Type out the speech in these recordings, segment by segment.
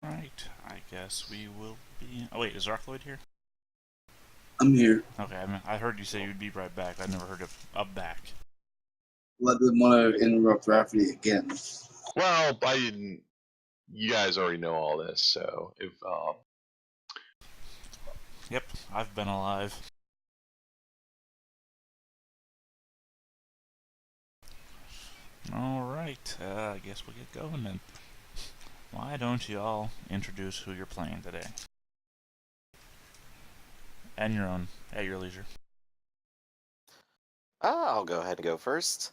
Right, I guess we will be... Oh wait, is Arcloid here? I'm here. Okay, I heard you say you'd be right back. I never heard of back. Let them want to interrupt Rafferty again. Well, I didn't. You guys already know all this, so if Yep, I've been alive. Alright, I guess we'll get going then. Why don't you all introduce who you're playing today? And your own, at your leisure. I'll go ahead and go first.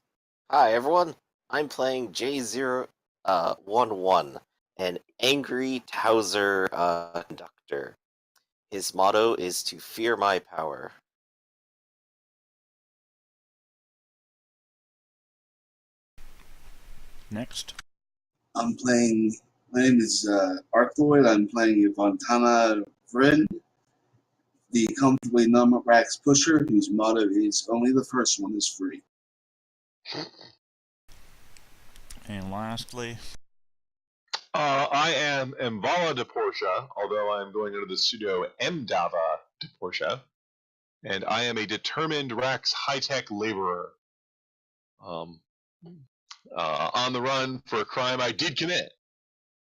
Hi, everyone. I'm playing J011, an angry Towser conductor. His motto is to fear my power. Next. I'm playing. My name is Arcloid. I'm playing Ivantana Vrin, the comfortably numb Rax pusher, whose motto is "Only the first one is free." And lastly, I am Mvala de Portia, although I'm going under the pseudo Mdava de Portia, and I am a determined Rax high-tech laborer. On the run for a crime I did commit.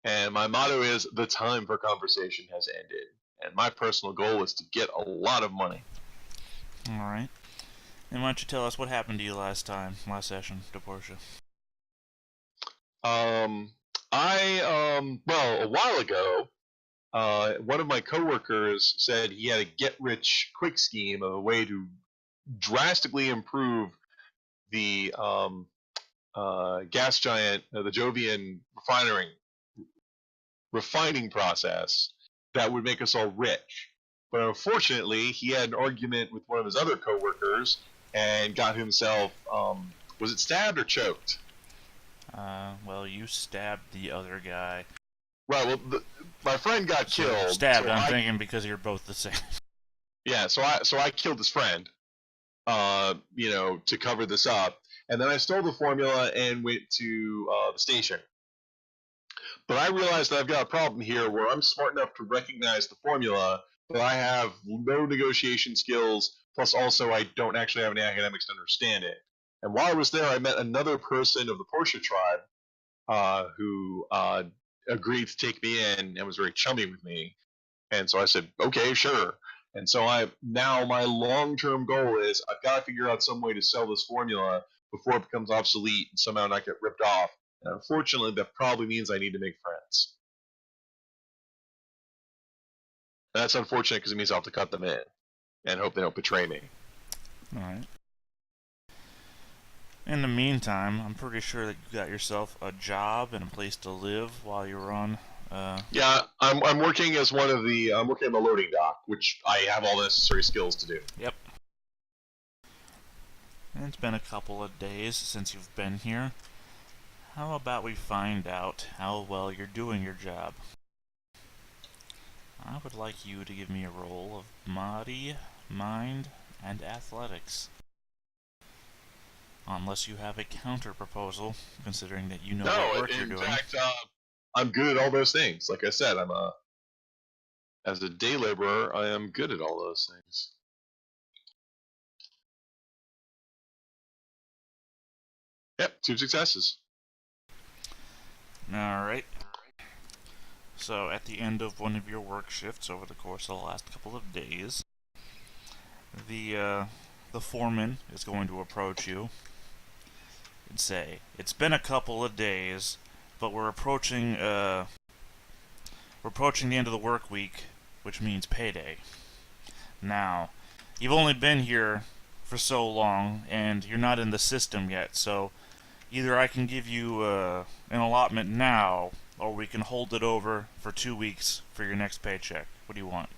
And my motto is, the time for conversation has ended. And my personal goal is to get a lot of money. alright. And why don't you tell us what happened to you last session, DePortia? Well, a while ago, one of my coworkers said he had a get-rich-quick scheme of a way to drastically improve the gas giant, the Jovian refining process that would make us all rich. But unfortunately, he had an argument with one of his other coworkers and got himself, was it stabbed or choked? Well, you stabbed the other guy. Right, well, my friend got killed. Stabbed, so I'm thinking because you're both the same. Yeah, so I killed his friend, to cover this up. And then I stole the formula and went to the station. But I realized that I've got a problem here where I'm smart enough to recognize the formula, but I have no negotiation skills, plus also I don't actually have any academics to understand it. And while I was there, I met another person of the Portia tribe who agreed to take me in and was very chummy with me. And so I said, okay, sure. And so now my long-term goal is I've got to figure out some way to sell this formula before it becomes obsolete and somehow not get ripped off. And unfortunately, that probably means I need to make friends. And that's unfortunate because it means I'll have to cut them in and hope they don't betray me. Alright. In the meantime, I'm pretty sure that you got yourself a job and a place to live while you were on. Yeah, I'm working as I'm working on the loading dock, which I have all the necessary skills to do. Yep. And it's been a couple of days since you've been here. How about we find out how well you're doing your job? I would like you to give me a roll of body, mind, and athletics. Unless you have a counter proposal, considering that you know what work you're doing. In fact, I'm good at all those things. Like I said, as a day laborer, I am good at all those things. Yep, 2 successes. Alright. So, at the end of one of your work shifts over the course of the last couple of days, the foreman is going to approach you and say, "It's been a couple of days, but we're approaching the end of the work week, which means payday. Now, you've only been here for so long, and you're not in the system yet, so either I can give you an allotment now, or we can hold it over for 2 weeks for your next paycheck. What do you want?"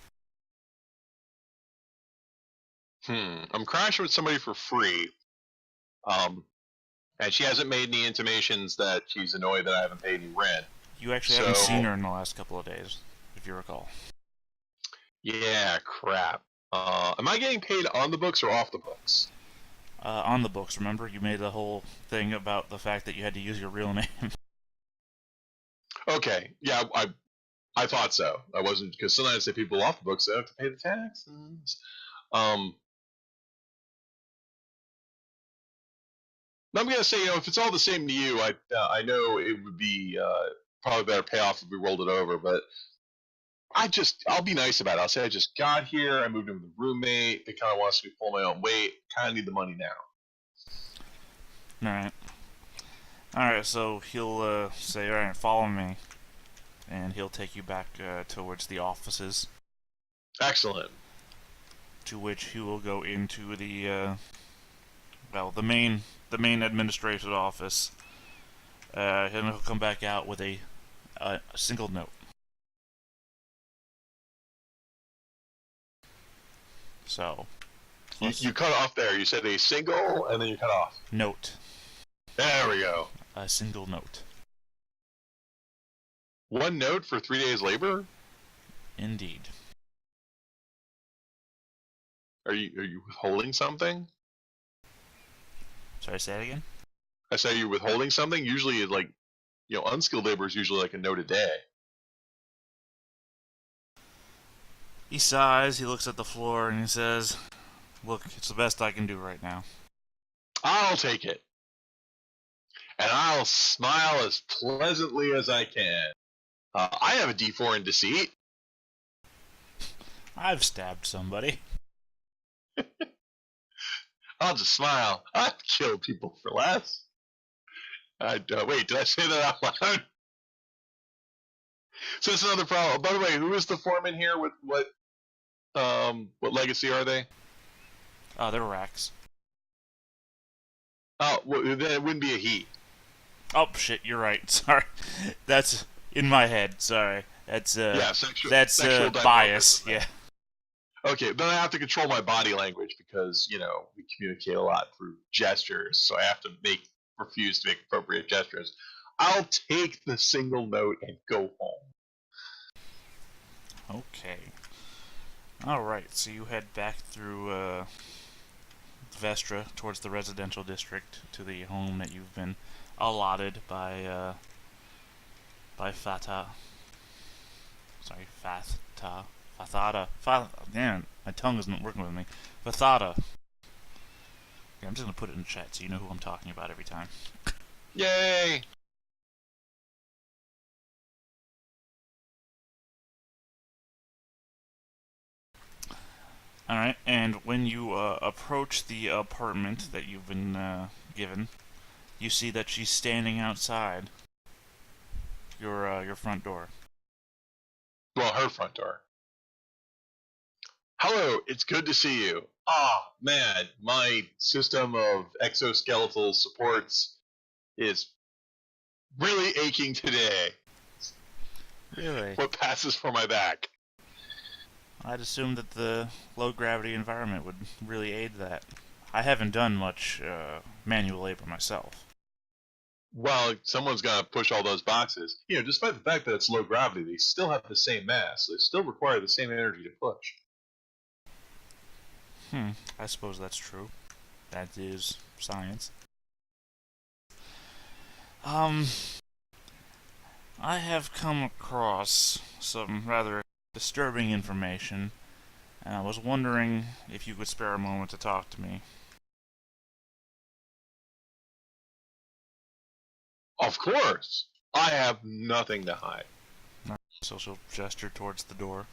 I'm crashing with somebody for free. And she hasn't made any intimations that she's annoyed that I haven't paid any rent. You actually haven't seen her in the last couple of days, if you recall. Yeah, crap. Am I getting paid on the books or off the books? On the books, remember? You made a whole thing about the fact that you had to use your real name. Okay, yeah, I thought so. I wasn't, because sometimes they people off the books, they have to pay the taxes. Um, I'm gonna say, if it's all the same to you, I know it would be probably better payoff if we rolled it over. But I'll be nice about it. I'll say I just got here. I moved in with a roommate. They kind of wants me to pull my own weight. Kind of need the money now. Alright. Alright, so he'll say, alright, follow me. And he'll take you back towards the offices. Excellent. To which he will go into the the main administrative office. And he'll come back out with a single note. So, You cut off there. You said a single, and then you cut off. Note. There we go. A single note. One note for 3 days labor? Indeed. Are you withholding something? Sorry, say that again? I say you're withholding something? Usually, unskilled labor is usually like a note a day. He sighs, he looks at the floor, and he says, look, it's the best I can do right now. I'll take it. And I'll smile as pleasantly as I can. I have a D4 in deceit. I've stabbed somebody. I'll just smile. I've killed people for less. Wait, did I say that out loud? So that's another problem. By the way, who is the foreman here? What legacy are they? Oh, they're racks. Oh, well, then it wouldn't be a he. Oh, shit, you're right. Sorry. That's in my head. Sorry. That's, sexual bias. Yeah. Okay, then I have to control my body language because, we communicate a lot through gestures, so I have to refuse to make appropriate gestures. I'll take the single note and go home. Okay. Alright, so you head back through, Vestra towards the residential district to the home that you've been allotted by Fata. Sorry, Fathata. Man, my tongue isn't working with me. Fathata. Okay, I'm just gonna put it in the chat so you know who I'm talking about every time. Yay! Alright, and when you approach the apartment that you've been given, you see that she's standing outside your front door. Well, her front door. Hello, it's good to see you. Ah, man, my system of exoskeletal supports is really aching today. Really? What passes for my back? I'd assume that the low-gravity environment would really aid that. I haven't done much manual labor myself. Well, someone's got to push all those boxes. Despite the fact that it's low gravity, they still have the same mass. They still require the same energy to push. I suppose that's true. That is science. I have come across some rather disturbing information, and I was wondering if you could spare a moment to talk to me. Of course! I have nothing to hide. So she'll gesture towards the door.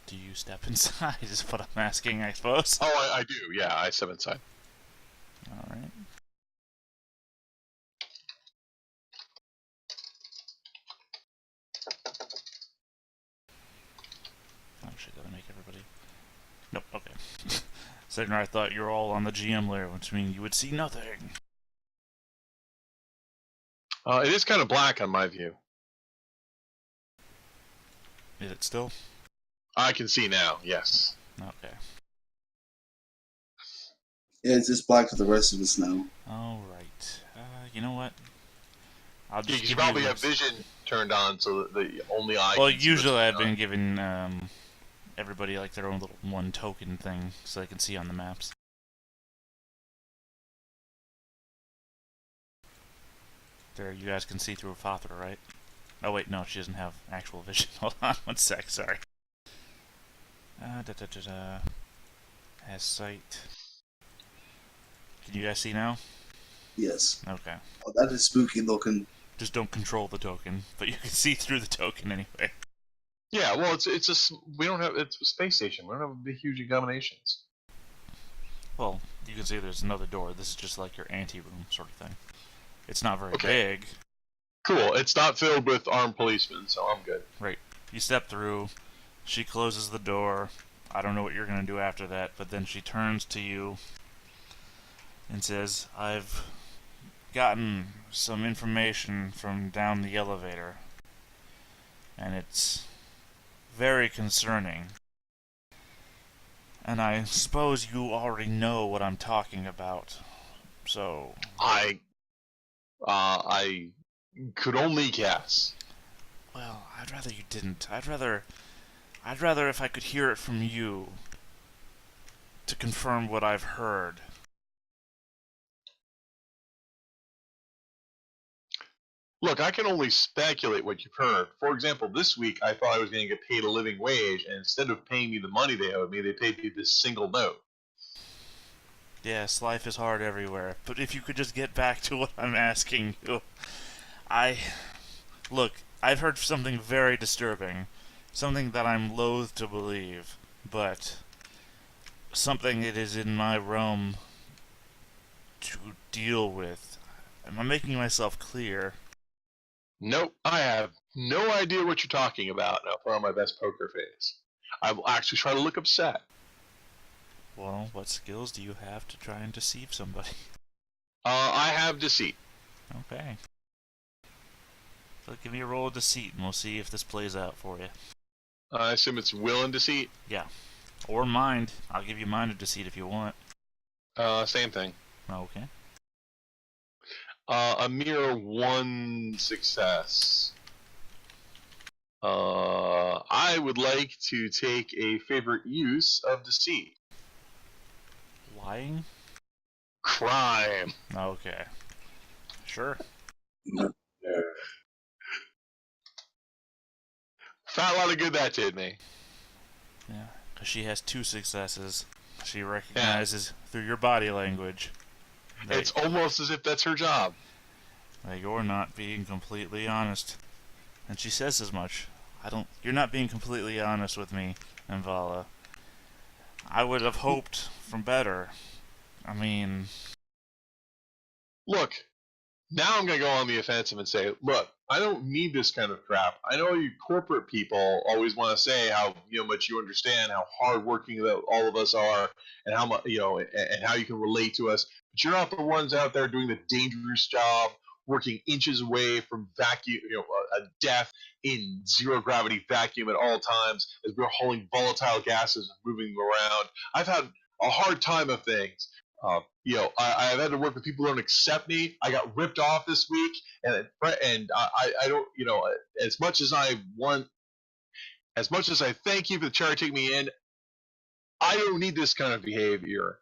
Do you step inside is what I'm asking, I suppose. Oh, I do. Yeah, I step inside. Alright. Oh shit, gotta make everybody... Nope, okay. Second, I thought you were all on the GM layer, which means you would see nothing. It is kind of black on my view. Is it still? I can see now, yes. Okay. Yeah, it's just black for the rest of us now. Alright. You know what? I'll just You probably have vision turned on so that the only eye Well, can see usually what's I've going been given everybody like their own little one token thing so they can see on the maps. There, you guys can see through Fathra, right? Oh wait, no, she doesn't have actual vision. Hold on, one sec, sorry. Has sight. Can you guys see now? Yes. Okay. Oh, that is spooky looking. Just don't control the token, but you can see through the token anyway. Yeah, well, it's a space station. We don't have big, huge accommodations. Well, you can see there's another door. This is just like your ante-room sort of thing. It's not very Okay. big. Cool. It's not filled with armed policemen, so I'm good. Right. You step through. She closes the door. I don't know what you're going to do after that, but then she turns to you and says, I've gotten some information from down the elevator, and it's very concerning. And I suppose you already know what I'm talking about. So... I could only guess. Well, I'd rather you didn't. I'd rather if I could hear it from you to confirm what I've heard. Look, I can only speculate what you've heard. For example, this week I thought I was going to get paid a living wage, and instead of paying me the money they owed me, they paid me this single note. Yes, life is hard everywhere. But if you could just get back to what I'm asking you. Look, I've heard something very disturbing. Something that I'm loath to believe. But something that is in my realm to deal with. Am I making myself clear? Nope, I have no idea what you're talking about, and I'll put on my best poker face. I will actually try to look upset. Well, what skills do you have to try and deceive somebody? I have deceit. Okay. So give me a roll of deceit, and we'll see if this plays out for you. I assume it's will and deceit? Yeah. Or mind. I'll give you mind of deceit if you want. Same thing. Okay. A mere one success. I would like to take a favorite use of deceit. Lying? Crime. Okay. Sure. Found a lot of good that did me. Yeah. Because she has 2 successes. She recognizes through your body language that, It's almost as if that's her job. that you're not being completely honest. And she says as much. You're not being completely honest with me, Mvala. I would have hoped for better. I mean... Look, now I'm going to go on the offensive and say, look, I don't need this kind of crap. I know you corporate people always want to say how much you understand, how hardworking all of us are, and how much and how you can relate to us. But you're not the ones out there doing the dangerous job, working inches away from vacuum, a death in zero gravity vacuum at all times as we're hauling volatile gases and moving them around. I've had a hard time of things. I've had to work with people who don't accept me. I got ripped off this week, and I don't, as much as I want, as much as I thank you for the charity taking me in, I don't need this kind of behavior.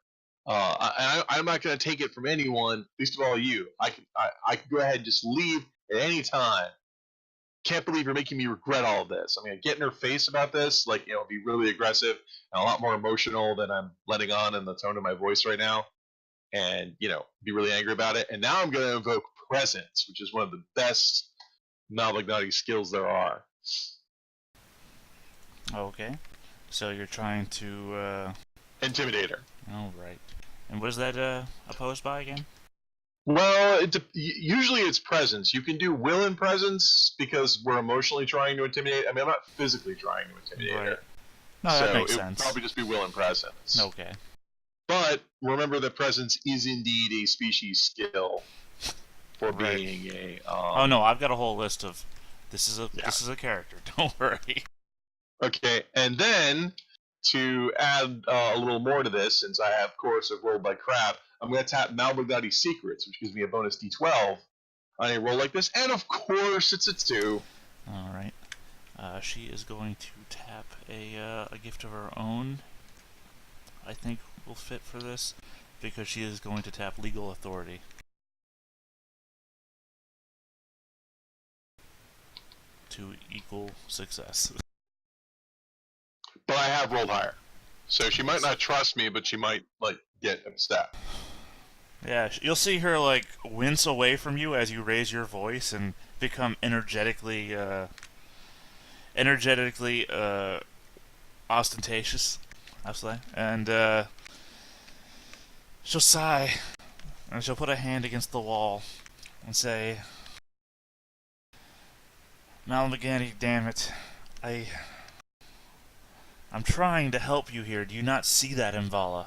I'm not going to take it from anyone, least of all you. I can go ahead and just leave at any time. Can't believe you're making me regret all of this. I'm going to get in her face about this, be really aggressive and a lot more emotional than I'm letting on in the tone of my voice right now. And, be really angry about it. And now I'm going to invoke presence, which is one of the best Malvignati skills there are. Okay. So you're trying to, Intimidate her. Alright. And what is that, opposed by again? Well, usually it's presence. You can do will and presence because we're emotionally trying to intimidate. I mean, I'm not physically trying to intimidate her. No, that so makes it sense. would probably just be will and presence. Okay. But remember that presence is indeed a species skill for Right. being a. Oh no, I've got a whole list of. This is a character. Don't worry. Okay, and then to add a little more to this, since I have course of rolled like crap, I'm going to tap Malvignati Secrets, which gives me a bonus D12 on a roll like this, and of course it's a 2. All right. She is going to tap a gift of her own. I think will fit for this because she is going to tap legal authority. To equal success. But I have rolled higher. So she might not trust me, but she might, get upset. Yeah, you'll see her, wince away from you as you raise your voice and become energetically ostentatious, I'll say. And, she'll sigh, and she'll put a hand against the wall and say, Malamagani, damn it. I'm trying to help you here. Do you not see that, Imvala?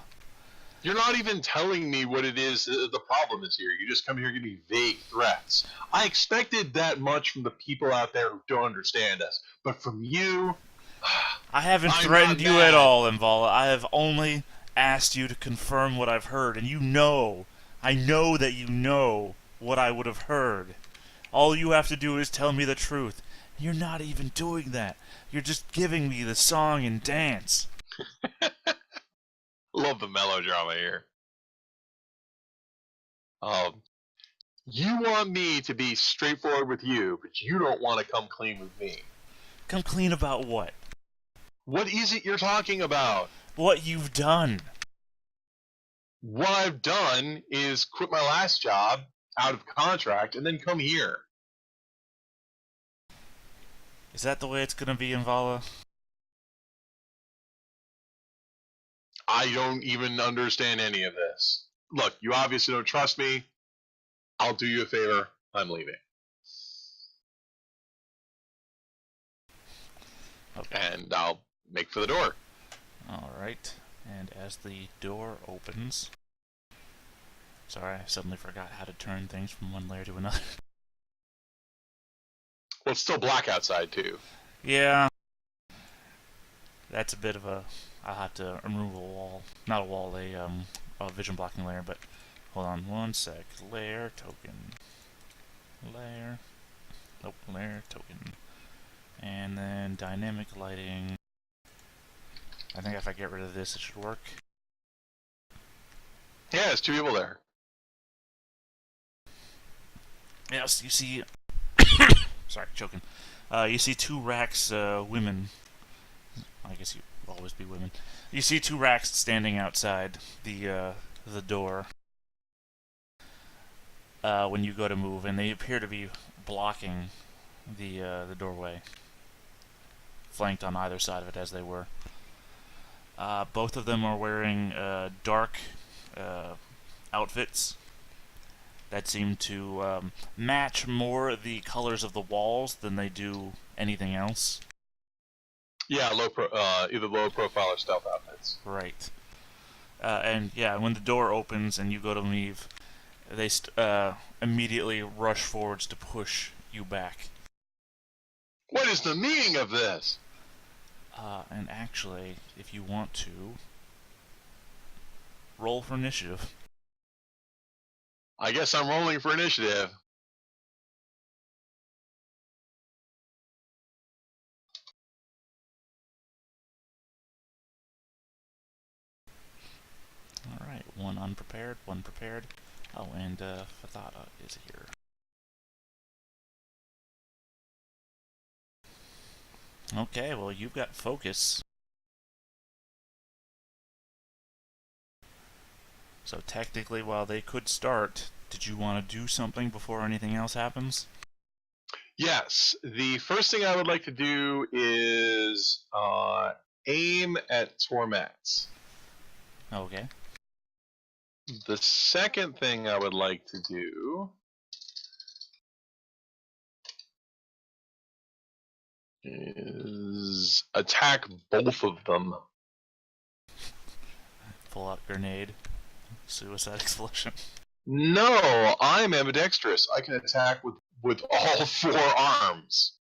You're not even telling me what it is the problem is here. You just come here giving vague threats. I expected that much from the people out there who don't understand us. But from you... I haven't I'm threatened not you mad. at all, Imvala. I have only asked you to confirm what I've heard, and I know that you know what I would have heard. All you have to do is tell me the truth. You're not even doing that. You're just giving me the song and dance. Love the melodrama here. You want me to be straightforward with you, but you don't want to come clean with me. Come clean about what? What is it you're talking about? What you've done. What I've done is quit my last job out of contract and then come here. Is that the way it's gonna be, Imvala? I don't even understand any of this. Look, you obviously don't trust me. I'll do you a favor. I'm leaving. Okay. And I'll make for the door. Alright. And as the door opens... Sorry, I suddenly forgot how to turn things from one layer to another. Well, it's still black outside, too. Yeah. That's a bit of a... I'll have to remove a wall. Not a wall, a vision blocking layer, but... Hold on one sec. Layer, token. Layer. Nope, layer, token. And then dynamic lighting. I think if I get rid of this, it should work. Yeah, there's two people there. Yes, you see... Sorry, choking. You see two racks, women. I guess you always be women. You see two racks standing outside the door when you go to move, and they appear to be blocking the doorway, flanked on either side of it as they were. Both of them are wearing dark outfits that seem to match more the colors of the walls than they do anything else. Yeah, either low profile or stealth outfits. Right. And yeah, when the door opens and you go to leave, they immediately rush forwards to push you back. What is the meaning of this? And actually, if you want to, roll for initiative. I guess I'm rolling for initiative. Alright, one unprepared, one prepared. Oh, and Fathata is here. Okay, well, you've got focus. So technically, while they could start, did you want to do something before anything else happens? Yes, the first thing I would like to do is aim at Tormats. Okay. The second thing I would like to do is attack both of them. Pull out grenade. Suicide explosion. No, I'm ambidextrous. I can attack with all four arms.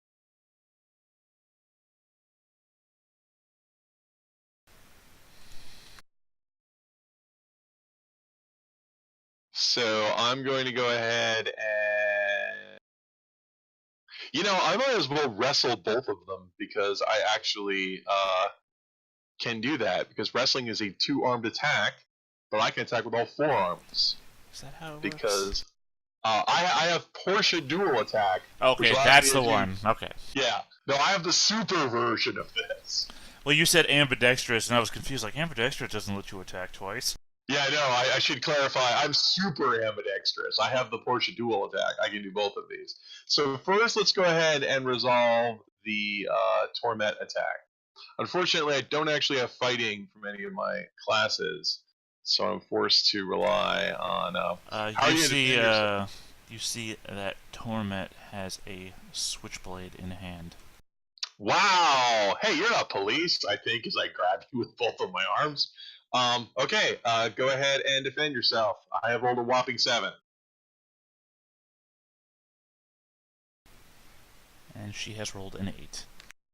So I'm going to go ahead and... You know, I might as well wrestle both of them because I actually can do that because wrestling is a two-armed attack, but I can attack with all four arms Is that how it works? because I have Porsche dual attack, which Okay, allows me that's to the do. one. Okay. Yeah, no, I have the super version of this. Well, you said ambidextrous, and I was confused. Like, ambidextrous doesn't let you attack twice. Yeah, no, I should clarify. I'm super ambidextrous. I have the Porsche dual attack. I can do both of these. So first, let's go ahead and resolve the Torment attack. Unfortunately, I don't actually have fighting from any of my classes, so I'm forced to rely on. How are you gonna defend yourself? You see that Torment has a switchblade in hand. Wow! Hey, you're not police. I think as I grab you with both of my arms. Okay. Go ahead and defend yourself. I have rolled a whopping 7. And she has rolled an 8.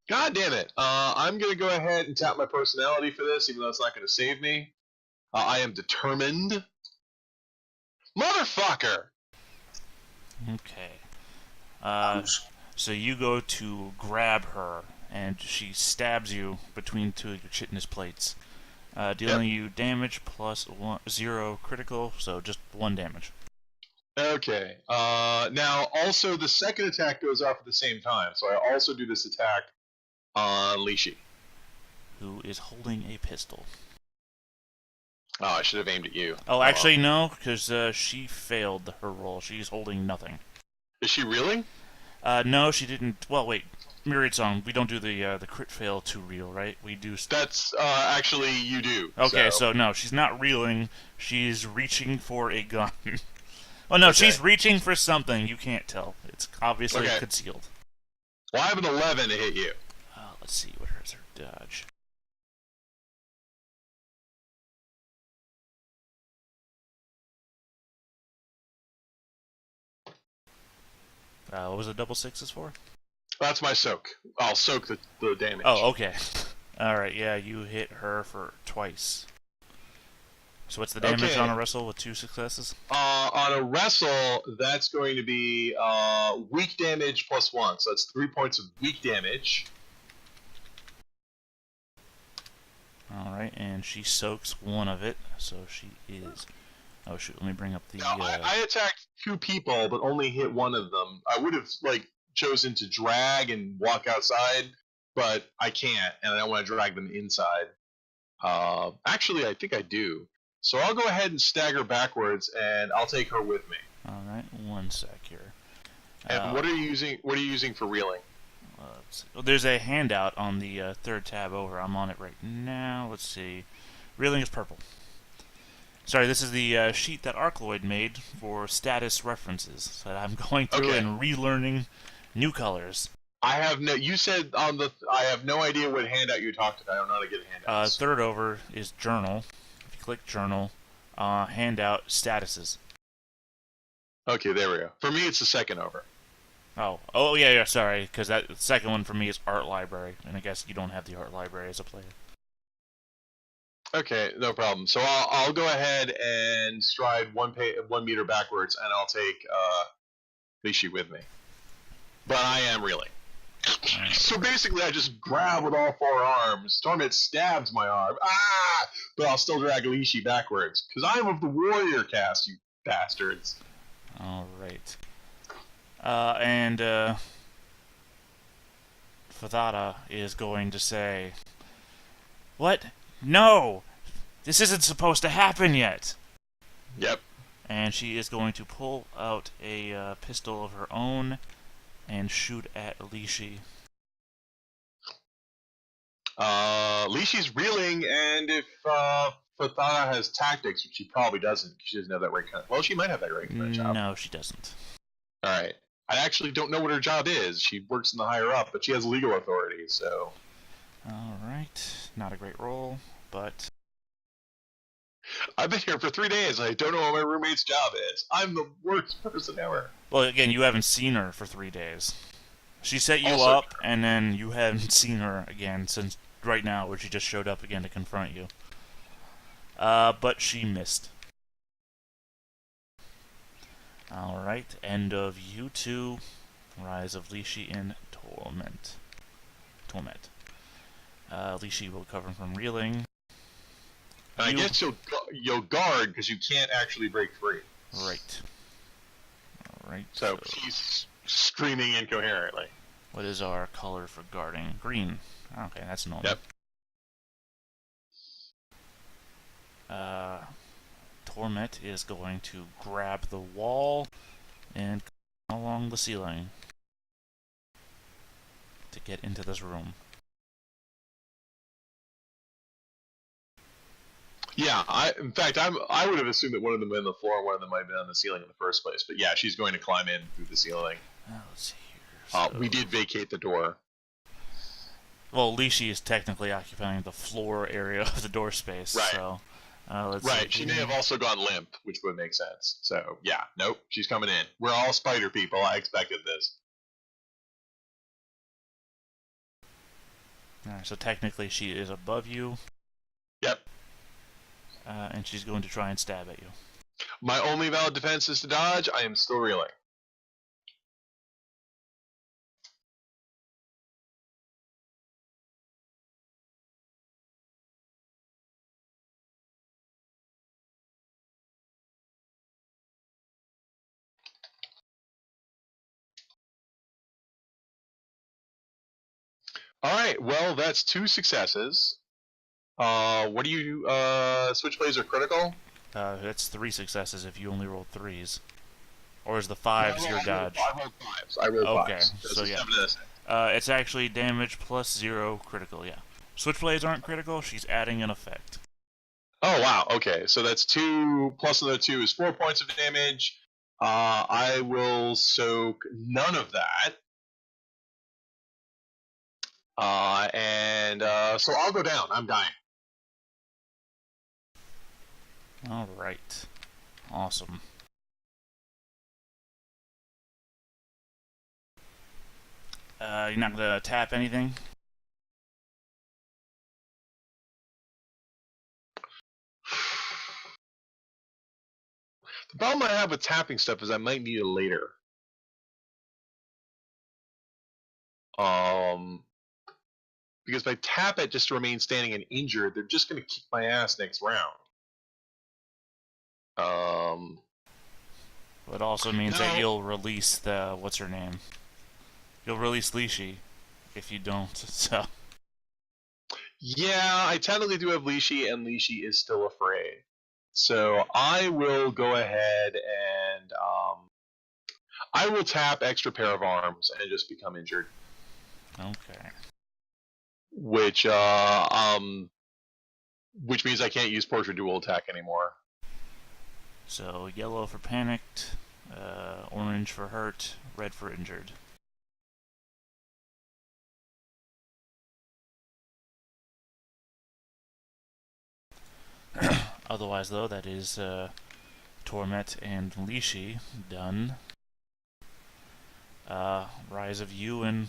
God damn it! I'm gonna go ahead and tap my personality for this, even though it's not gonna save me. I am determined. Motherfucker! Okay. I'm s- So you go to grab her, and she stabs you between two of your chitinous plates, Yep. dealing you damage plus 0 critical, so just 1 damage. Okay. Now, also, the second attack goes off at the same time, so I also do this attack on Lishi. Who is holding a pistol. Oh, I should have aimed at you. Oh, actually, no, because she failed her roll. She's holding nothing. Is she reeling? No, she didn't. Well, wait. Myriad song. We don't do the crit fail to reel, right? We do. That's actually you do. Okay, So no, she's not reeling. She's reaching for a gun. Well, no, okay. she's reaching for something. You can't tell. It's obviously Okay. concealed. Well, I have an 11 to hit you. Let's see. What is her dodge? What was the double sixes for? That's my soak. I'll soak the damage. Oh, okay. Alright, yeah, you hit her for twice. So what's the damage Okay. on a wrestle with 2 successes? On a wrestle, that's going to be weak damage plus 1. So that's 3 points of weak damage. Alright, and she soaks 1 of it, so she is... Oh shoot, let me bring up the... Now, I attacked 2 people, but only hit 1 of them. I would have, chosen to drag and walk outside, but I can't, and I don't want to drag them inside. Actually, I think I do. So I'll go ahead and stagger backwards, and I'll take her with me. Alright, 1 sec here. And what are you using? What are you using for reeling? Well, there's a handout on the third tab over. I'm on it right now. Let's see. Reeling is purple. Sorry, this is the sheet that Arcloid made for status references. So I'm going through and relearning new colors. I have no. You said on the. I have no idea what handout you talked about. I don't know how to get handouts. Third over is journal. If you click journal, handout statuses. Okay, there we go. For me, it's the second over. Oh yeah, sorry, because that second one for me is art library, and I guess you don't have the art library as a player. Okay, no problem. So I'll go ahead and stride 1 meter backwards, and I'll take Lishi with me. But I am reeling. So basically, I just grab with all 4 arms. Torment stabs my arm. Ah! But I'll still drag Lishi backwards. Because I'm of the warrior caste, you bastards. Alright. And Fadada is going to say, "What? No! This isn't supposed to happen yet!" Yep. And she is going to pull out a pistol of her own and shoot at Lishi. Lishi's reeling, and if Fathana has tactics, which she probably doesn't, because she doesn't have that right kind of... Well, she might have that right kind of job. No, she doesn't. Alright. I actually don't know what her job is. She works in the higher up, but she has legal authority, so... Alright. Not a great roll, but... I've been here for 3 days, and I don't know what my roommate's job is. I'm the worst person ever. Well, again, you haven't seen her for 3 days. She set you Also up, and then you haven't seen her again since right now, where she just showed up again to confront you. But she missed. Alright, end of you two. Rise of Lishi in Torment. Lishi will recover from reeling. I guess you'll guard because you can't actually break free. Right. Alright. So she's screaming incoherently. What is our color for guarding? Green. Okay, that's normal. Yep. Torment is going to grab the wall and along the ceiling to get into this room. Yeah, in fact, I would have assumed that one of them was on the floor and one of them might have been on the ceiling in the first place. But yeah, she's going to climb in through the ceiling. Let's see here. We did vacate the door. Well, Lishi is technically occupying the floor area of the door space. Right. So, let's right. see. She may have also gone limp, which would make sense. So yeah, nope, she's coming in. We're all spider people. I expected this. Alright, so technically she is above you. Yep. And she's going to try and stab at you. My only valid defense is to dodge. I am still reeling. All right. Well, that's 2 successes. What do you? Switchblades are critical. That's 3 successes if you only roll 3s. Or is the 5s your dodge? I rolled 5s. I rolled 5s. Okay, so yeah. 7 and a 6. It's actually damage plus 0 critical, yeah. Switchblades aren't critical, she's adding an effect. Oh, wow. Okay, so that's 2 plus another 2 is 4 points of damage. I will soak none of that. So I'll go down. I'm dying. Alright. Awesome. You're not gonna tap anything? The problem I have with tapping stuff is I might need it later. Because if I tap it just to remain standing and injured, they're just going to kick my ass next round. It also means that you'll release the... what's her name? You'll release Lishi if you don't, so... Yeah, I technically do have Lishi, and Lishi is still afraid. So I will go ahead and I will tap extra pair of arms and just become injured. Okay. Which means I can't use Portrait Dual Attack anymore. So yellow for panicked, orange for hurt, red for injured. Otherwise, though, that is Torment and Lishi done. Rise of you and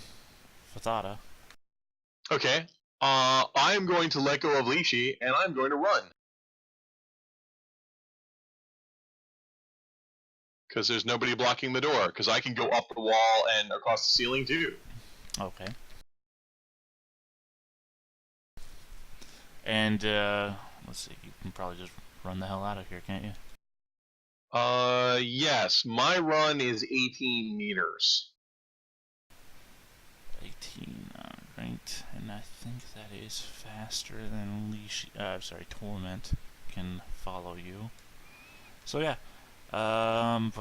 Fathada. Okay. I am going to let go of Lishi, and I'm going to run. Because there's nobody blocking the door. Because I can go up the wall and across the ceiling, too. Okay. And, let's see, you can probably just run the hell out of here, can't you? Yes. My run is 18 meters. 18, alright. And I think that is faster than Torment can follow you. So, yeah. I am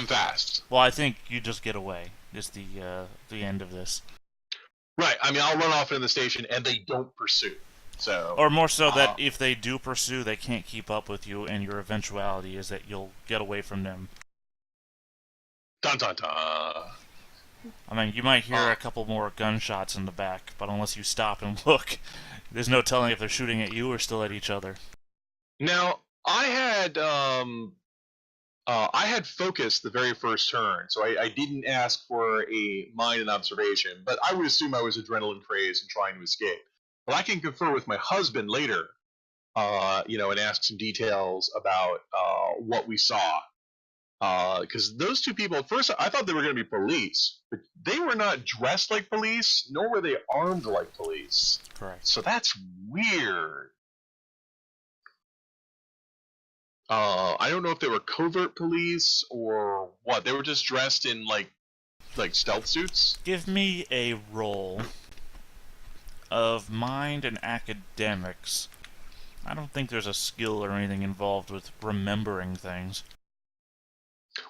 fast. Well, I think you just get away. Is the end of this. Right. I mean, I'll run off into the station, and they don't pursue. So. Or more so that if they do pursue, they can't keep up with you, and your eventuality is that you'll get away from them. Dun dun dun. I mean, you might hear a couple more gunshots in the back, but unless you stop and look, there's no telling if they're shooting at you or still at each other. Now, I had focus the very first turn, so I didn't ask for a mind and observation, but I would assume I was adrenaline crazed and trying to escape. But I can confer with my husband later, and ask some details about what we saw. Because those two people, at first, I thought they were going to be police, but they were not dressed like police, nor were they armed like police. Correct. So that's weird. I don't know if they were covert police or what. They were just dressed in like stealth suits. Give me a roll of mind and academics. I don't think there's a skill or anything involved with remembering things.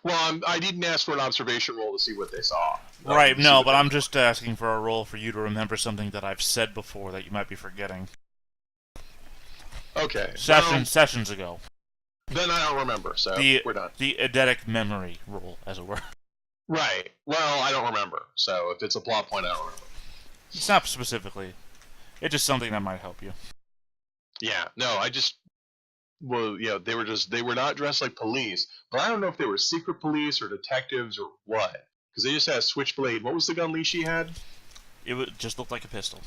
Well, I didn't ask for an observation roll to see what they saw. Right, no, but I'm just asking for a roll for you to remember something that I've said before that you might be forgetting. Okay. Sessions ago. Then I don't remember, so we're done. The eidetic memory roll, as it were. Right. Well, I don't remember, so if it's a plot point, I don't remember. It's not specifically. It's just something that might help you. Yeah. No, they were not dressed like police, but I don't know if they were secret police or detectives or what. Because they just had a switchblade. What was the gun Lishi had? It just looked like a pistol.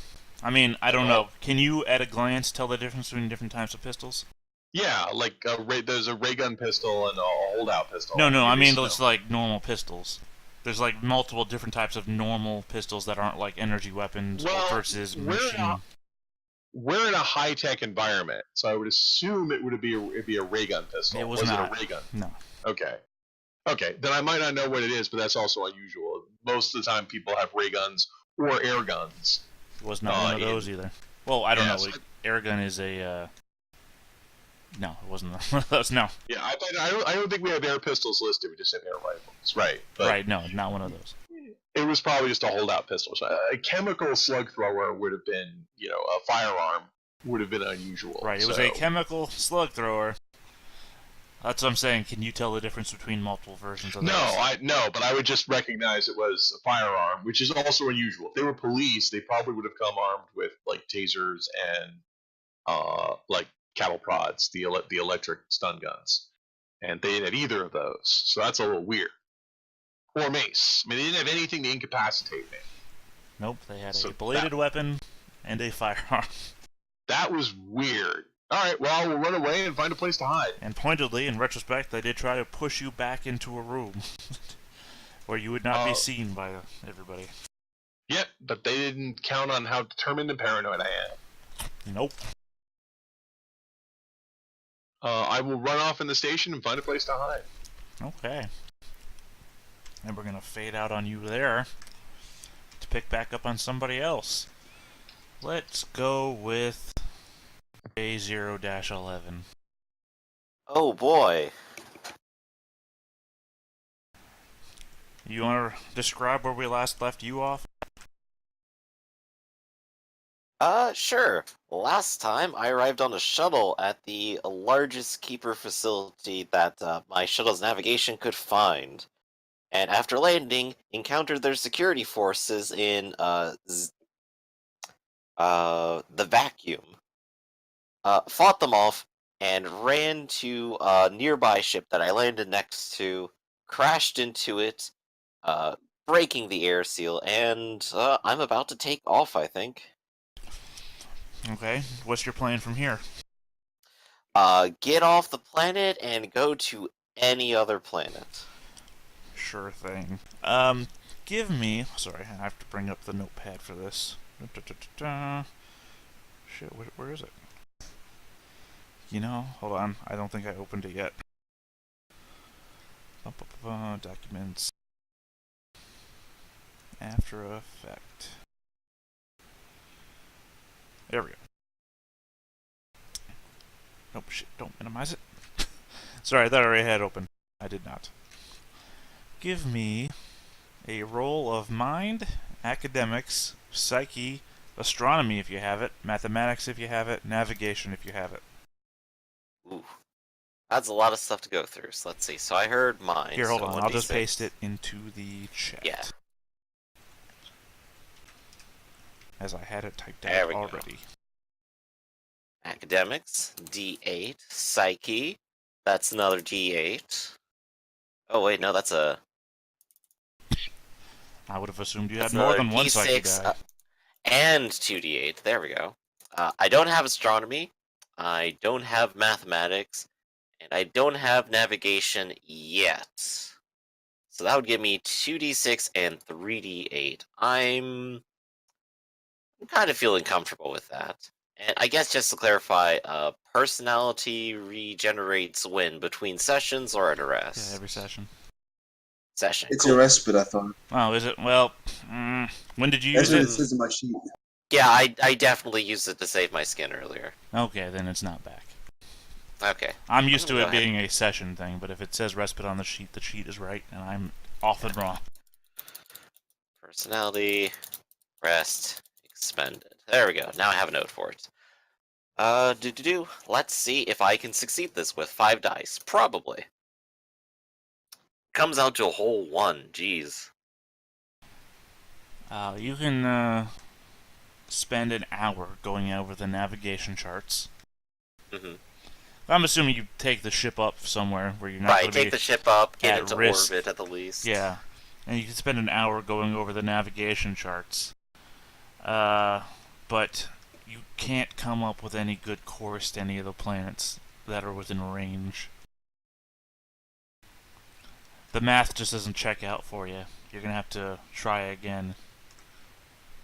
I mean, I don't know. Can you, at a glance, tell the difference between different types of pistols? Yeah, like there's a ray gun pistol and a holdout pistol. No, I mean it's like normal pistols. There's like multiple different types of normal pistols that aren't like energy weapons versus machine. We're in a high-tech environment, so I would assume it'd be a ray gun pistol. It was not. It a ray gun? No. Okay, then I might not know what it is, but that's also unusual. Most of the time, people have ray guns or air guns. It was not one of those either. Well, I don't know. Air gun is a... No, it wasn't one of those, no. Yeah, I don't think we have air pistols listed, we just have air rifles. Right. Right, no, not one of those. It was probably just a holdout pistol. So a chemical slug thrower would have been, a firearm would have been unusual. Right, it was a chemical slug thrower. That's what I'm saying. Can you tell the difference between multiple versions of those? No, but I would just recognize it was a firearm, which is also unusual. If they were police, they probably would have come armed with, like, tasers and, like, cattle prods, the electric stun guns. And they didn't have either of those, so that's a little weird. Or mace. I mean, they didn't have anything to incapacitate me. Nope, they had a bladed weapon and a firearm. That was weird. Alright, well, we'll run away and find a place to hide. And pointedly, in retrospect, they did try to push you back into a room where you would not be seen by everybody. Yep, but they didn't count on how determined and paranoid I am. Nope. I will run off in the station and find a place to hide. Okay. And we're going to fade out on you there to pick back up on somebody else. Let's go with A0-11. Oh boy. You want to describe where we last left you off? Sure. Last time, I arrived on a shuttle at the largest keeper facility that my shuttle's navigation could find. And after landing, encountered their security forces in, the vacuum. Fought them off, and ran to a nearby ship that I landed next to, crashed into it, breaking the air seal, and I'm about to take off, I think. Okay, what's your plan from here? Get off the planet and go to any other planet. Sure thing. Give me... Sorry, I have to bring up the notepad for this. Shit, where is it? Hold on. I don't think I opened it yet. Documents. After Effects. There we go. Nope, shit, don't minimize it. Sorry, I thought I already had it open. I did not. Give me a roll of mind, academics, psyche, astronomy if you have it, mathematics if you have it, navigation if you have it. Ooh. That's a lot of stuff to go through, so let's see. So I heard mine. Here, hold so on. I'll just paste it into the chat. Yeah. As I had it typed out already. Go. Academics, D8. Psyche, that's another D8. Oh wait, no, that's a... I would have assumed you had more than one psyche die. And 2D8, there we go. I don't have astronomy, I don't have mathematics, And I don't have navigation yet. So that would give me 2d6 and 3d8. I'm kind of feeling comfortable with that. And I guess just to clarify, personality regenerates when between sessions or at a Yeah, rest? every session. Session, It's a cool. respite, I thought. Oh, is it? Well, when did you That's use what it? it says in my sheet. Yeah, I definitely used it to save my skin earlier. Okay, then it's not back. Okay. I'm I'm used gonna to go it ahead. being a session thing, but if it says respite on the sheet is right, and I'm often wrong. Personality, rest, expended. There we go. Now I have a note for it. Let's see if I can succeed this with 5 dice. Probably. Comes out to a whole 1. Jeez. You can spend an hour going over the navigation charts. Hmm. I'm assuming you take the ship up somewhere where you're not Right, going to take be the ship up, get at into risk. orbit at the least. Yeah, and you can spend an hour going over the navigation charts. But you can't come up with any good course to any of the planets that are within range. The math just doesn't check out for you. You're gonna have to try again.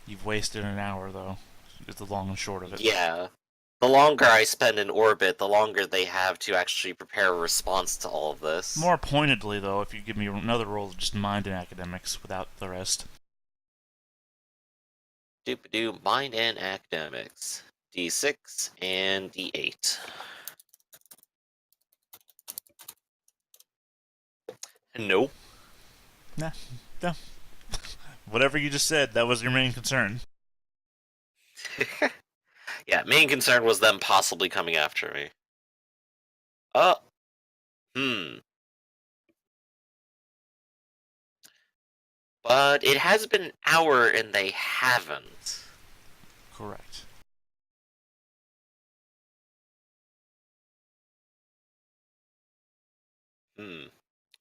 You've wasted an hour, though, is the long and short of it. Yeah. The longer I spend in orbit, the longer they have to actually prepare a response to all of this. More pointedly, though, if you give me another roll of just mind and academics without the rest. Doop-a-doo, mind and academics. D6 and D8. Nope. Nah, no. Whatever you just said, that was your main concern. Yeah, main concern was them possibly coming after me. Uh, hmm. But it has been an hour and they haven't. Correct. Hmm.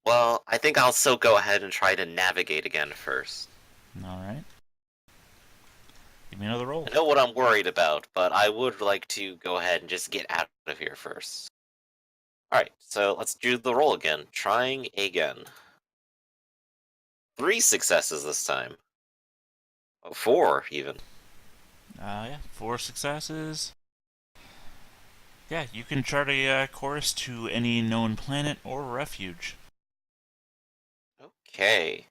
Well, I think I'll still go ahead and try to navigate again first. Alright. Give me another roll. I know what I'm worried about, but I would like to go ahead and just get out of here first. Alright, so let's do the roll again. Trying again. 3 successes this time. Oh, 4, even. Yeah, 4 successes. Yeah, you can chart a course to any known planet or refuge. Okay.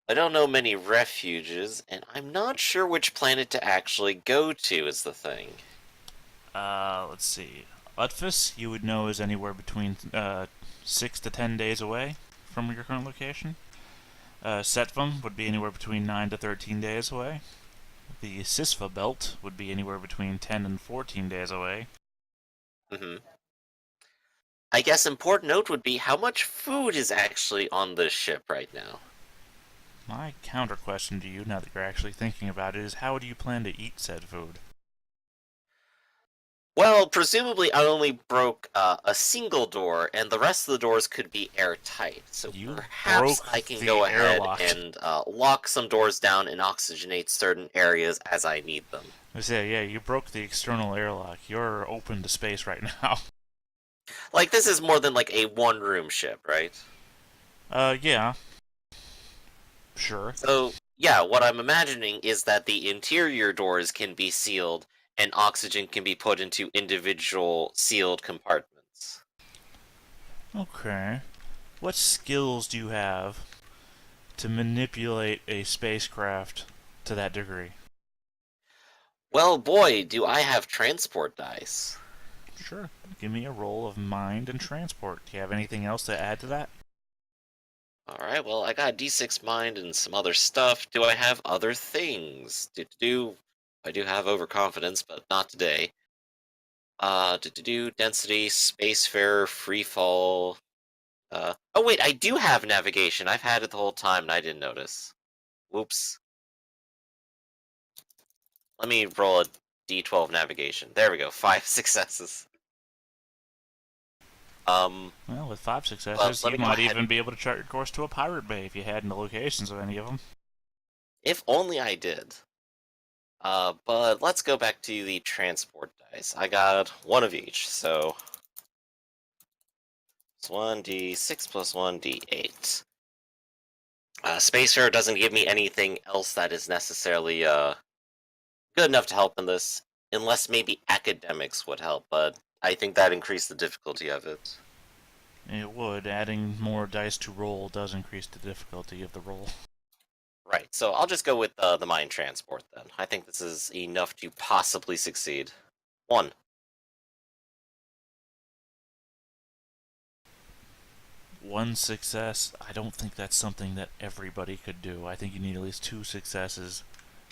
I don't know many refuges, and I'm not sure which planet to actually go to is the thing. Let's see. Utfus, you would know, is anywhere between 6 to 10 days away from your current location. Setvam would be anywhere between 9 to 13 days away. The Sisva Belt would be anywhere between 10 and 14 days away. Hmm. I guess important note would be how much food is actually on this ship right now. My counter question to you, now that you're actually thinking about it, is how do you plan to eat said food? Well, presumably I only broke a single door, and the rest of the doors could be airtight. So You perhaps broke I can the go ahead airlock. and lock some doors down and oxygenate certain areas as I need them. I say, yeah, you broke the external airlock. You're open to space right now. Like, this is more than like a one-room ship, right? Yeah. Sure. So, yeah, what I'm imagining is that the interior doors can be sealed and oxygen can be put into individual sealed compartments. Okay. What skills do you have to manipulate a spacecraft to that degree? Well, boy, do I have transport dice. Sure. Give me a roll of mind and transport. Do you have anything else to add to that? Alright, well, I got D6 mind and some other stuff. Do I have other things? I do have overconfidence, but not today. Density, spacefarer, freefall. Oh wait, I do have navigation. I've had it the whole time and I didn't notice. Whoops. Let me roll a D12 navigation. There we go, 5 successes. Well, with 5 Well, successes, let you me go might ahead. even be able to chart your course to a pirate bay if you had the locations of any of them. If only I did. But let's go back to the transport dice. I got one of each, so It's 1d6 plus 1d8. Spacefarer doesn't give me anything else that is necessarily good enough to help in this, unless maybe academics would help, but I think that increased the difficulty of it. It would. Adding more dice to roll does increase the difficulty of the roll. Right, so I'll just go with the mind transport then. I think this is enough to possibly succeed. 1. One success, I don't think that's something that everybody could do. I think you need at least 2 successes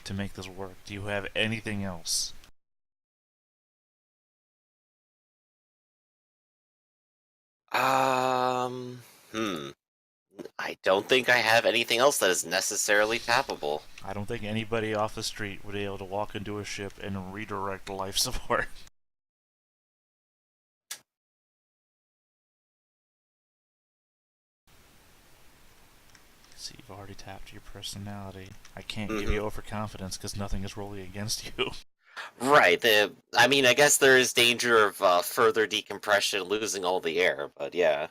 to make this work. Do you have anything else? Hmm. I don't think I have anything else that is necessarily tappable. I don't think anybody off the street would be able to walk into a ship and redirect life support. See, you've already tapped your personality. I can't give you overconfidence because nothing is rolling against you. Right, I mean, I guess there is danger of further decompression, losing all the air, but yeah.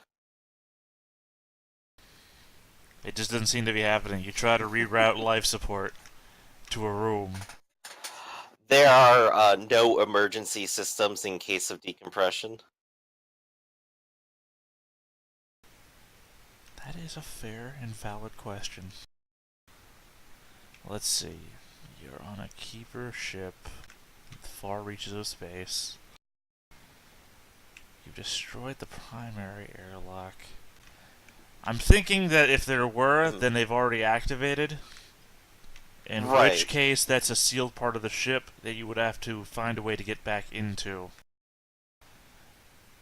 It just doesn't seem to be happening. You try to reroute life support to a room. There are no emergency systems in case of decompression. That is a fair and valid question. Let's see. You're on a keeper ship with far reaches of space. You've destroyed the primary airlock. I'm thinking that if there were, then they've already activated. In which case, that's a sealed part of the ship that you would have to find a way to get back into.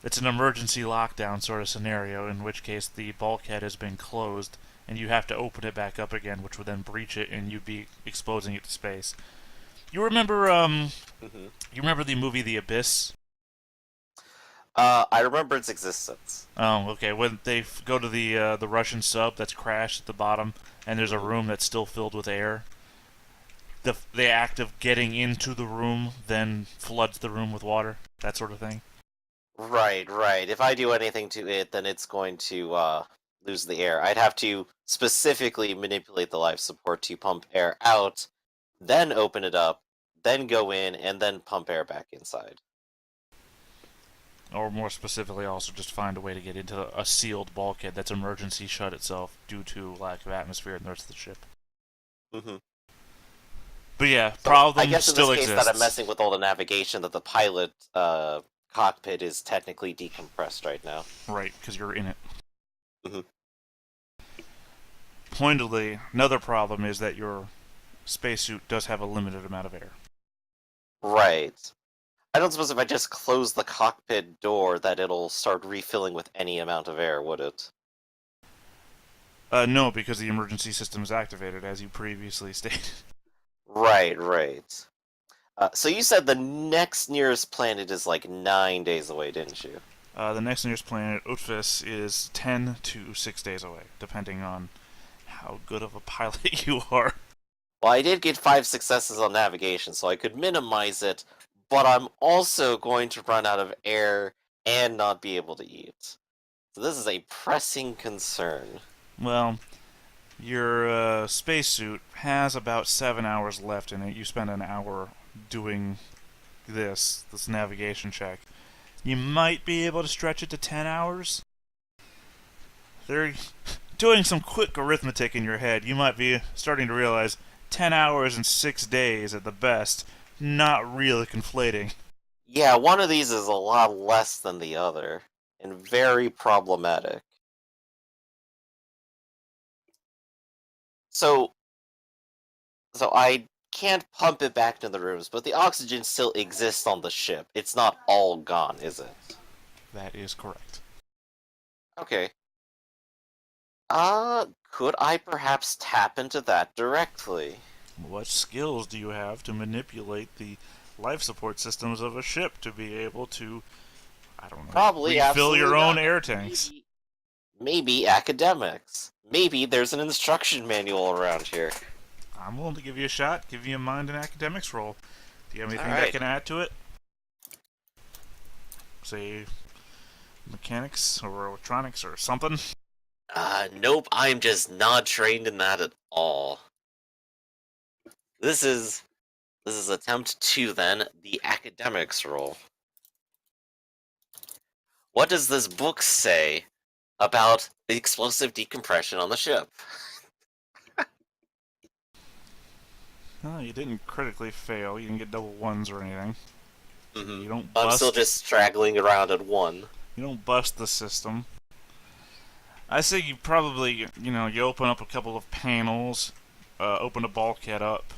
It's an emergency lockdown sort of scenario, in which case the bulkhead has been closed, and you have to open it back up again, which would then breach it, and you'd be exposing it to space. You remember, you remember the movie The Abyss? I remember its existence. Oh, okay. When they go to the Russian sub that's crashed at the bottom, and there's a room that's still filled with air. The act of getting into the room then floods the room with water. That sort of thing. Right, right. If I do anything to it, then it's going to lose the air. I'd have to specifically manipulate the life support to pump air out, then open it up, then go in, and then pump air back inside. Or more specifically, also just find a way to get into a sealed bulkhead that's emergency shut itself due to lack of atmosphere in the rest of the ship. But yeah, So problem I guess in still this case exists. that I'm messing with all the navigation, that the pilot cockpit is technically decompressed right now. Right, because you're in it. Mhm. Pointedly, another problem is that your spacesuit does have a limited amount of air. Right. I don't suppose if I just close the cockpit door that it'll start refilling with any amount of air, would it? No, because the emergency system is activated, as you previously stated. Right, right. So you said the next nearest planet is like 9 days away, didn't you? The next nearest planet, Utfis, is 10 to 6 days away, depending on how good of a pilot you are. Well, I did get 5 successes on navigation, so I could minimize it, but I'm also going to run out of air and not be able to eat. So this is a pressing concern. Well, your spacesuit has about 7 hours left in it. You spend an hour doing this navigation check. You might be able to stretch it to 10 hours. They're doing some quick arithmetic in your head. You might be starting to realize 10 hours and 6 days at the best. Not really conflating. Yeah, one of these is a lot less than the other, and very problematic. So I can't pump it back to the rooms, but the oxygen still exists on the ship. It's not all gone, is it? That is correct. Okay. Could I perhaps tap into that directly? What skills do you have to manipulate the life support systems of a ship to be able to, I don't know, Probably refill your absolutely own not. air tanks? Maybe academics. Maybe there's an instruction manual around here. I'm willing to give you a shot, give you a mind and academics roll. Do you have anything that Alright. can add to it? Say, mechanics or electronics or something? Nope, I'm just not trained in that at all. This is attempt 2 then, the academics role. What does this book say about the explosive decompression on the ship? No, you didn't critically fail. You didn't get double ones or anything. So Mm-hmm. you don't I'm still bust. just straggling around at 1. You don't bust the system. I say you probably, you open up a couple of panels, open a bulkhead up,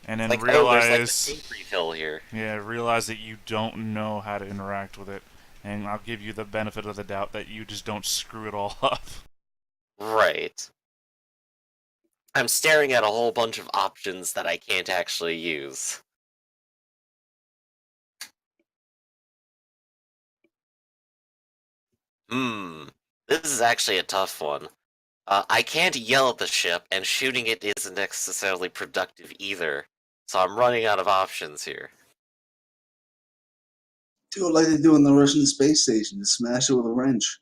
and then Like, oh, there's like the realize, tank refill here. yeah, realize that you don't know how to interact with it. And I'll give you the benefit of the doubt that you just don't screw it all up. Right. I'm staring at a whole bunch of options that I can't actually use. Hmm. This is actually a tough one. I can't yell at the ship, and shooting it isn't necessarily productive either. So I'm running out of options here. Do it like they do in the Russian space station. Just smash it with a wrench.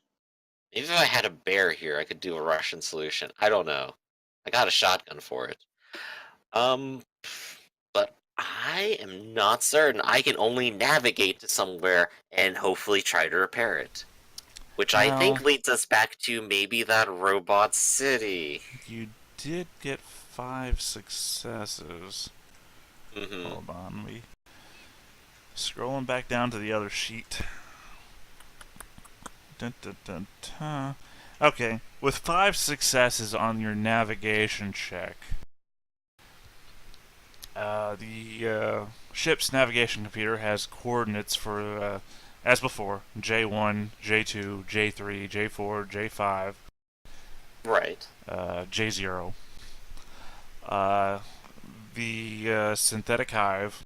Maybe if I had a bear here, I could do a Russian solution. I don't know. I got a shotgun for it. Um, but I am not certain. I can only navigate to somewhere and hopefully try to repair it. Which I Well, think leads us back to maybe that robot city. you did get 5 successes. Mm-hmm. Hold on, me scrolling back down to the other sheet. Dun, dun, dun, dun. Okay, with 5 successes on your navigation check, the ship's navigation computer has coordinates for, as before, J1, J2, J3, J4, J5, Right. J0. Uh, the synthetic hive.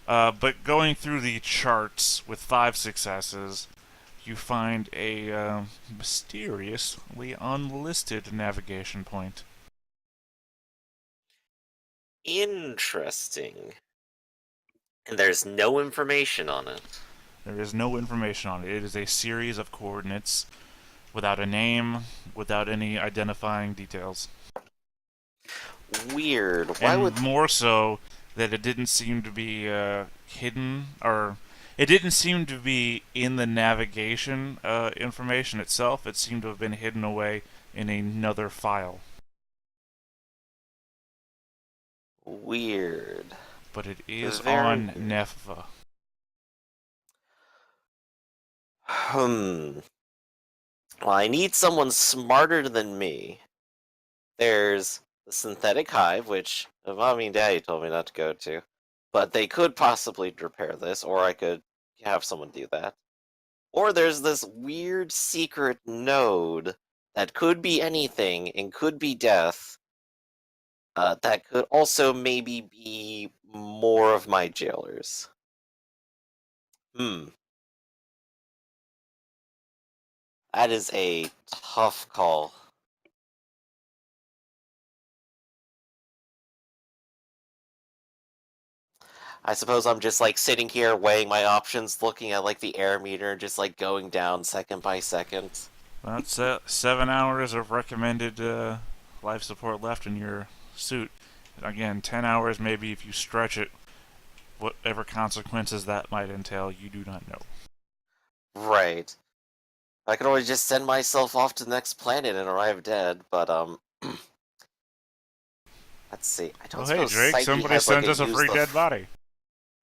But going through the charts with 5 successes, you find a mysteriously unlisted navigation point. Interesting. And there's no information on it. There is no information on it. It is a series of coordinates without a name, without any identifying details. Weird. Why And would... more so, that it didn't seem to be hidden, or it didn't seem to be in the navigation information itself. It seemed to have been hidden away in another file. Weird. But it is Very on weird. Nefva. Hmm. Well, I need someone smarter than me. There's the synthetic hive, which mommy and daddy told me not to go to. But they could possibly repair this, or I could have someone do that. Or there's this weird secret node that could be anything and could be death. That could also maybe be more of my jailers. Hmm. That is a tough call. I suppose I'm just like sitting here weighing my options, looking at like the air meter, just like going down second by second. That's 7 hours of recommended life support left in your suit. Again, 10 hours maybe if you stretch it. Whatever consequences that might entail, you do not know. Right. I could always just send myself off to the next planet and arrive dead, but let's see. I Oh, don't hey, suppose Drake, Psyche somebody has like sends a us a use free the. dead body.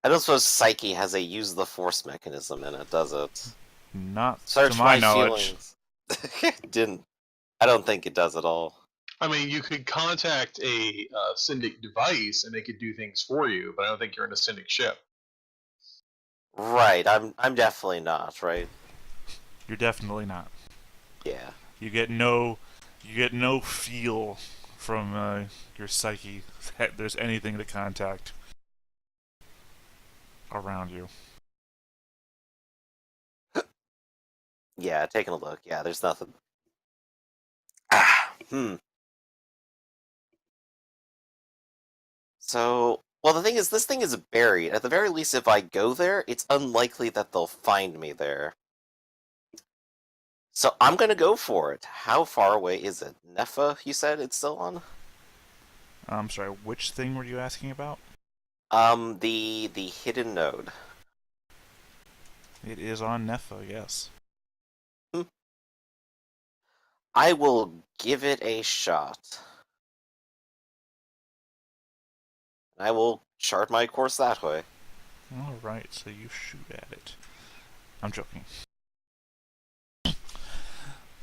I don't suppose Psyche has a use the Force mechanism in it, does it? Not to Search my my knowledge. feelings. Didn't. I don't think it does at all. I mean, you could contact a Syndic device and they could do things for you, but I don't think you're in a Syndic ship. Right. I'm definitely not. Right. You're definitely not. Yeah. You get no, you get no feel from your psyche that there's anything to contact around you. Yeah. Taking a look. Yeah. There's nothing. Hmm. So, well, the thing is, this thing is buried. At the very least, if I go there, it's unlikely that they'll find me there. So I'm gonna go for it. How far away is it? Nefa, you said it's still on? I'm sorry, which thing were you asking about? The hidden node. It is on Nefa, yes. Hmm. I will give it a shot. I will chart my course that way. Alright, so you shoot at it. I'm joking.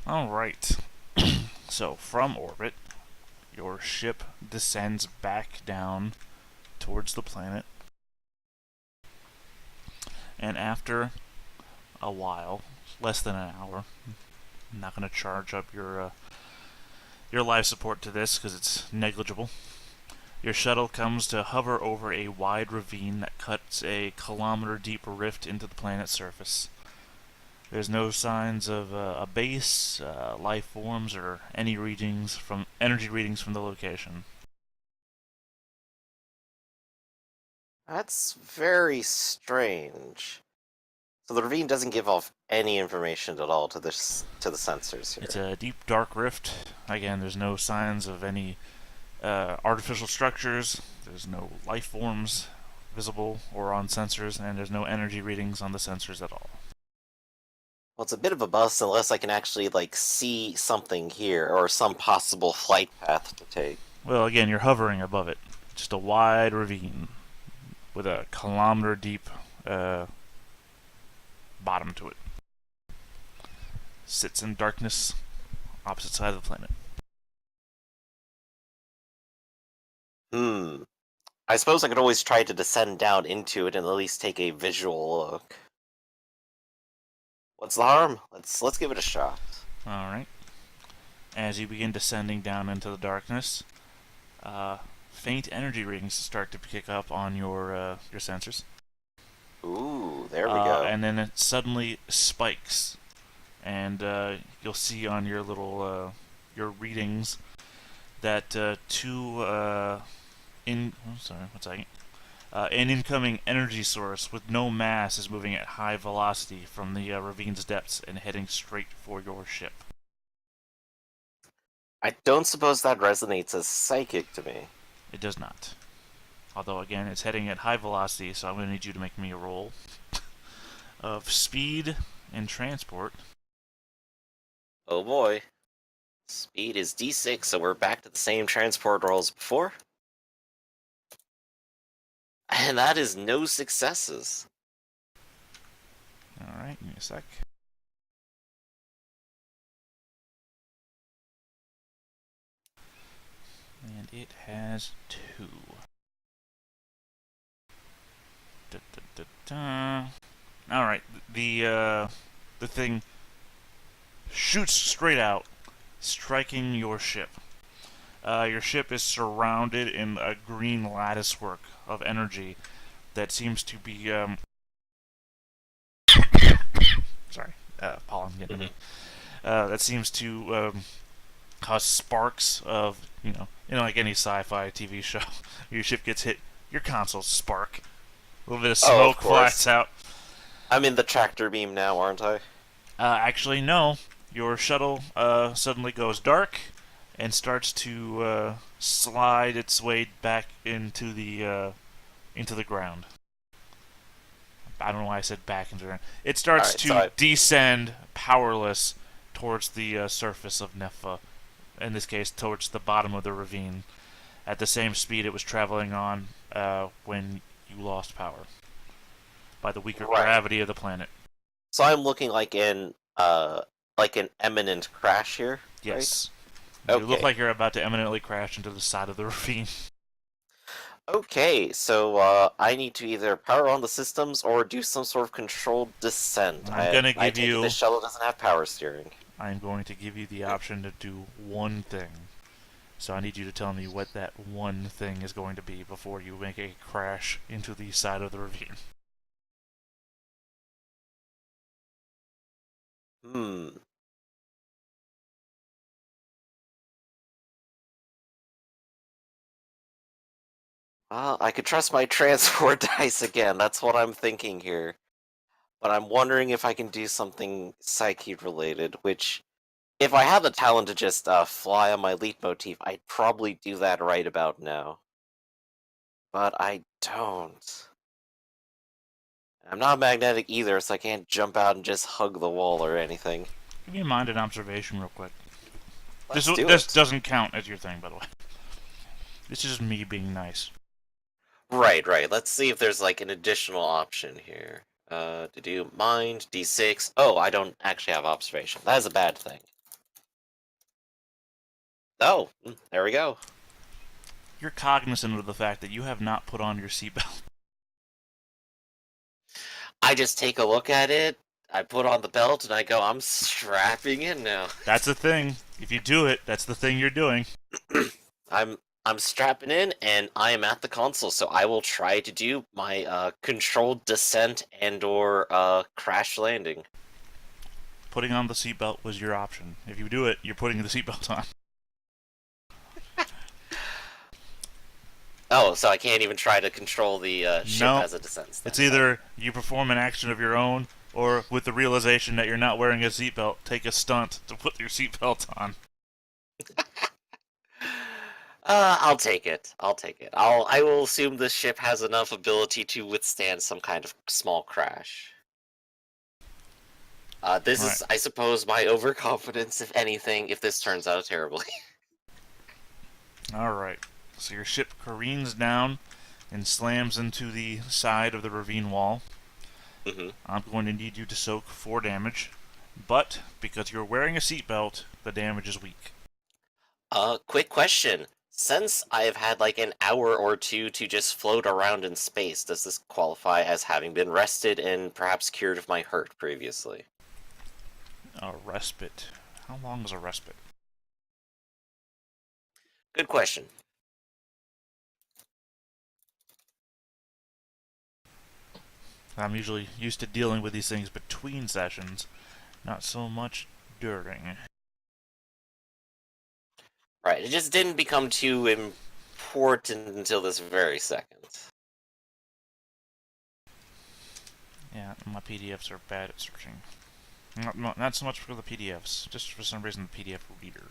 Alright. So, from orbit, your ship descends back down towards the planet. And after a while, less than an hour, I'm not going to charge up your life support to this because it's negligible. Your shuttle comes to hover over a wide ravine that cuts a kilometer-deep rift into the planet's surface. There's no signs of a base, life forms, or any energy readings from the location. That's very strange. So the ravine doesn't give off any information at all to the sensors It's here. a deep, dark rift. Again, there's no signs of any artificial structures. There's no life forms visible or on sensors, and there's no energy readings on the sensors at all. Well, it's a bit of a bust unless I can actually like see something here or some possible flight path to take. Well, again, you're hovering above it. Just a wide ravine with a kilometer deep bottom to it. Sits in darkness, opposite side of the planet. Hmm. I suppose I could always try to descend down into it and at least take a visual look. What's the harm? Let's give it a shot. Alright. As you begin descending down into the darkness, faint energy readings start to pick up on your sensors. Ooh, there we go. And then it suddenly spikes, and you'll see on your little your readings that an incoming energy source with no mass is moving at high velocity from the ravine's depths and heading straight for your ship. I don't suppose that resonates as psychic to me. It does not. Although, again, it's heading at high velocity, so I'm going to need you to make me a roll of speed and transport. Oh boy. Speed is D6, so we're back to the same transport rolls before. And that is no successes. Alright, give me a sec. And it has 2. Da, da, da, da. Alright, the thing shoots straight out, striking your ship. Your ship is surrounded in a green latticework of energy that seems to be sorry, pollen getting me. That seems to cause sparks of like any sci-fi TV show. Your ship gets hit, your consoles spark. A little bit of Oh, of smoke flats course. out. I'm in the tractor beam now, aren't I? Actually, no. Your shuttle suddenly goes dark and starts to slide its way back into the ground. I don't know why I said back into the ground. It starts Alright, so to descend powerless towards the surface of Nefa. In this case, towards the bottom of the ravine, at the same speed it was traveling on when you lost power by the weaker right. gravity of the planet. So I'm looking like an imminent crash here, right? Yes. You look Okay. like you're about to imminently crash into the side of the ravine. Okay, so I need to either power on the systems or do some sort of controlled descent. I'm gonna I give take it this you. shuttle doesn't have power steering. I'm going to give you the option to do one thing. So I need you to tell me what that one thing is going to be before you make a crash into the side of the ravine. Hmm. Well, I could trust my transport dice again. That's what I'm thinking here. but I'm wondering if I can do something psyche-related, which, if I had the talent to just fly on my leitmotif, I'd probably do that right about now. But I don't. I'm not magnetic either, so I can't jump out and just hug the wall or anything. Give me a mind and observation real quick. Let's do This it. doesn't count as your thing, by the way. This is just me being nice. Right. Let's see if there's like an additional option here. To do mind, d6. Oh, I don't actually have observation. That is a bad thing. Oh, there we go. You're cognizant of the fact that you have not put on your seatbelt. I just take a look at it, I put on the belt, and I go, I'm strapping in now. That's a thing. If you do it, that's the thing you're doing. I'm strapping in, and I am at the console, so I will try to do my controlled descent and/or crash landing. Putting on the seatbelt was your option. If you do it, you're putting the seatbelt on. Oh, so I can't even try to control the ship No. as it descends. It's either you perform an action of your own, or with the realization that you're not wearing a seatbelt, take a stunt to put your seatbelt on. I'll take it. I will assume this ship has enough ability to withstand some kind of small crash. This is, I suppose, my overconfidence, if anything, if this turns out terribly. Alright. So your ship careens down and slams into the side of the ravine wall. I'm going to need you to soak 4 damage, but because you're wearing a seatbelt, the damage is weak. Quick question. Since I have had like an hour or two to just float around in space, does this qualify as having been rested and perhaps cured of my hurt previously? A respite. How long is a respite? Good question. I'm usually used to dealing with these things between sessions, not so much during. Right, it just didn't become too important until this very second. Yeah, my PDFs are bad at searching. Not so much for the PDFs, just for some reason the PDF reader.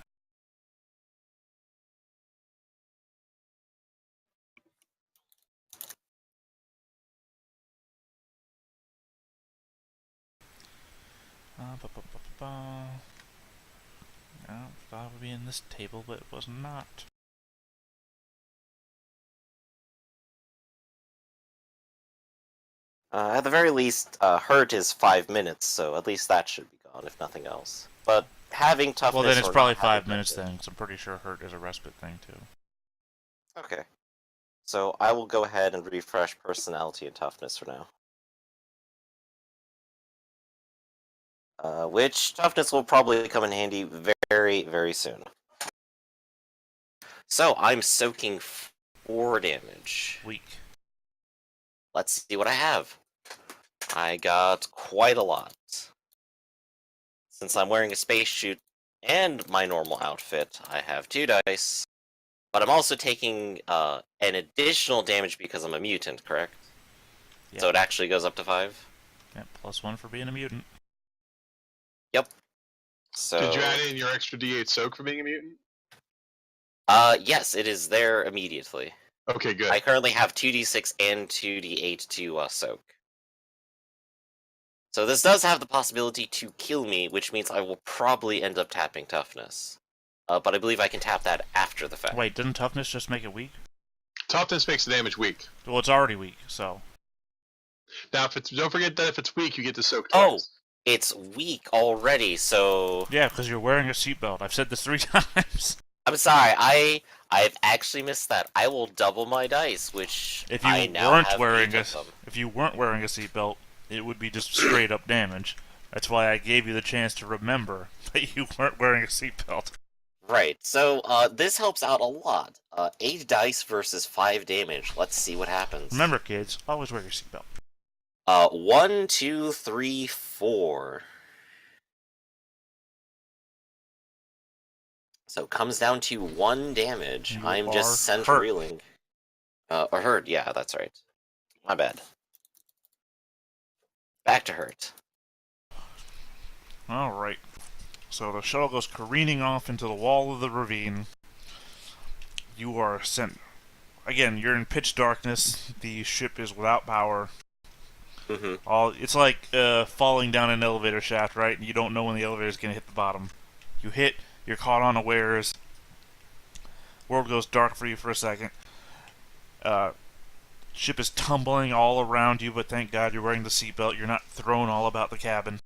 No, thought it would be in this table, but it was not. At the very least, hurt is 5 minutes, so at least that should be gone, if nothing else. But having toughness. Well, then it's or probably not having 5 minutes toughness- then, because I'm pretty sure hurt is a respite thing too. Okay. So I will go ahead and refresh personality and toughness for now. Which toughness will probably come in handy very, very soon. So I'm soaking 4 damage. Weak. Let's see what I have. I got quite a lot. Since I'm wearing a spacesuit and my normal outfit, I have 2 dice. But I'm also taking an additional damage because I'm a mutant, correct? Yep. So it actually goes up to 5? Yep, +1 for being a mutant. Yep. So Did you add in your extra D8 soak for being a mutant? yes, it is there immediately. Okay, good. I currently have 2d6 and 2d8 to soak. So this does have the possibility to kill me, which means I will probably end up tapping toughness. But I believe I can tap that after the fact. Wait, didn't toughness just make it weak? Toughness makes the damage weak. Well, it's already weak, so. Now, don't forget that if it's weak, you get to soak Oh, twice. it's weak already, so... Yeah, because you're wearing a seatbelt. I've said this 3 times. I'm sorry, I've actually missed that. I will double my dice, which If you I now weren't have wearing 8 of them. if you weren't wearing a seatbelt, it would be just straight up damage. That's why I gave you the chance to remember that you weren't wearing a seatbelt. Right, so this helps out a lot. 8 dice versus 5 damage. Let's see what happens. Remember, kids, always wear your seatbelt. 1, 2, 3, 4. So it comes down to 1 damage. You I'm are just sent hurt. reeling. Or hurt, yeah, that's right. My bad. back to Hurt. Alright. So the shuttle goes careening off into the wall of the ravine. You are sent... Again, you're in pitch darkness. The ship is without power. It's like falling down an elevator shaft, right? And you don't know when the elevator is going to hit the bottom. You hit, you're caught unawares. World goes dark for you for a second. Ship is tumbling all around you, but thank God you're wearing the seatbelt. You're not thrown all about the cabin.